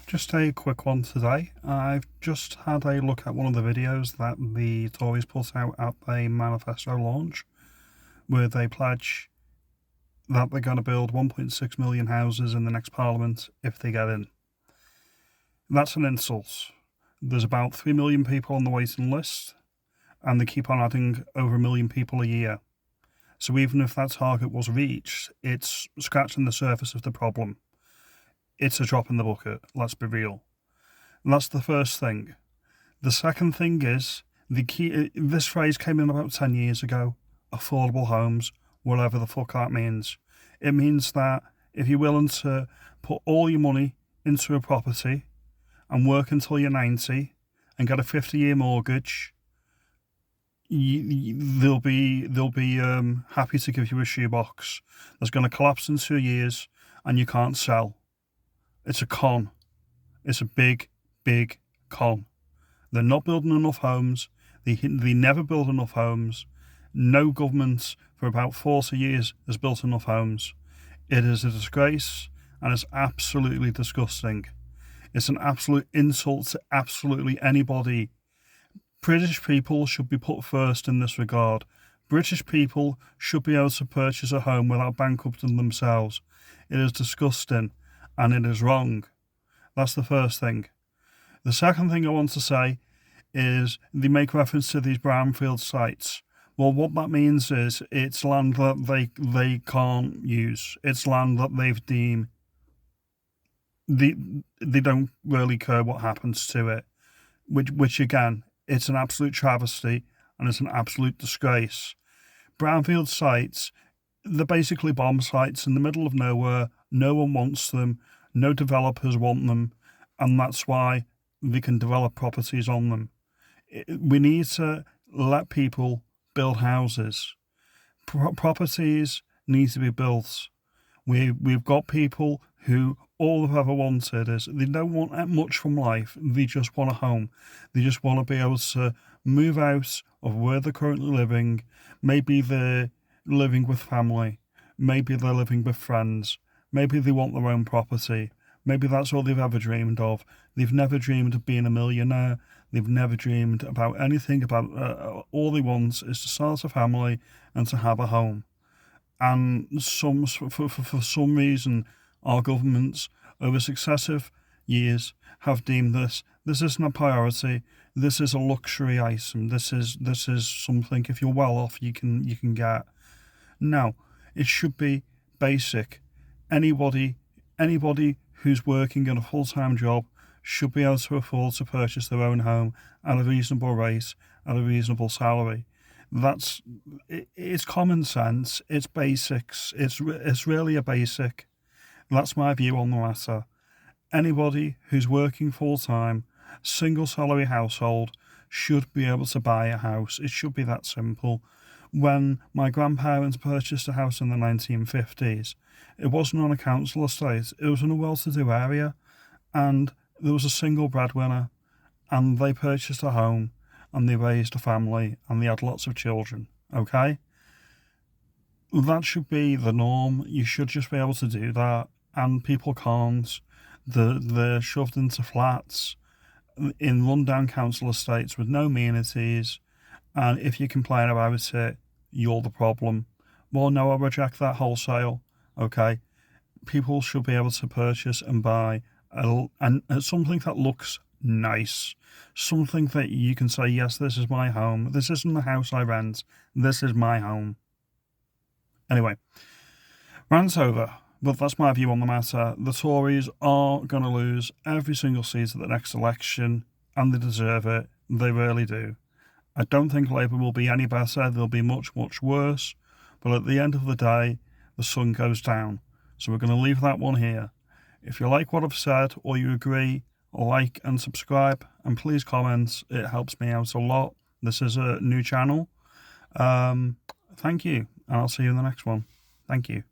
Just a quick one today. I've just had a look at one of the videos that the Tories put out at the manifesto launch, where they pledge that they're going to build 1.6 million houses in the next parliament if they get in. That's an insult. There's about 3 million people on the waiting list, and they keep on adding over 1 million people a year. So even if that target was reached, it's scratching the surface of the problem. It's a drop in the bucket, let's be real. And that's the first thing. The second thing is, this phrase came in about 10 years ago, affordable homes, whatever the fuck that means. It means that if you're willing to put all your money into a property and work until you're 90 and get a 50-year mortgage, they'll be happy to give you a shoebox that's going to collapse in 2 years and you can't sell. It's a con. It's a big, big con. They're not building enough homes. They never build enough homes. No government for about 40 years has built enough homes. It is a disgrace and it's absolutely disgusting. It's an absolute insult to absolutely anybody. British people should be put first in this regard. British people should be able to purchase a home without bankrupting themselves. It is disgusting. And it is wrong. That's the first thing. The second thing I want to say is they make reference to these brownfield sites. Well, what that means is it's land that they can't use. It's land that they've deemed they don't really care what happens to it. Which again, it's an absolute travesty and it's an absolute disgrace. Brownfield sites, they're basically bomb sites in the middle of nowhere. No one wants them, no developers want them, and that's why they can develop properties on them. We need to let people build houses. Properties need to be built. We've got people who all they've ever wanted is they don't want much from life, they just want a home. They just want to be able to move out of where they're currently living. Maybe they're living with family, maybe they're living with friends. Maybe they want their own property. Maybe that's all they've ever dreamed of. They've never dreamed of being a millionaire. They've never dreamed about anything about... all they want is to start a family and to have a home. And for some reason, our governments, over successive years, have deemed this isn't a priority. This is a luxury item. This is something, if you're well off, you can get. No, it should be basic. Anybody who's working in a full-time job should be able to afford to purchase their own home at a reasonable rate, at a reasonable salary. It's common sense. It's basics. It's really a basic. That's my view on the matter. Anybody who's working full-time, single salary household, should be able to buy a house. It should be that simple. When my grandparents purchased a house in the 1950s, it wasn't on a council estate, it was in a well-to-do area, and there was a single breadwinner, and they purchased a home, and they raised a family, and they had lots of children, okay? That should be the norm. You should just be able to do that, and people can't. They're shoved into flats in run-down council estates with no amenities, and if you complain about it, you're the problem. Well, no, I reject that wholesale. Okay, people should be able to purchase and buy something that looks nice, something that you can say, yes, this is my home. This isn't the house I rent. This is my home. Anyway, rant's over. But that's my view on the matter. The Tories are going to lose every single seat at the next election, and they deserve it. They really do. I don't think Labour will be any better. They'll be much, much worse. But at the end of the day, the sun goes down. So we're going to leave that one here. If you like what I've said or you agree, like and subscribe. And please comment. It helps me out a lot. This is a new channel. Thank you. And I'll see you in the next one. Thank you.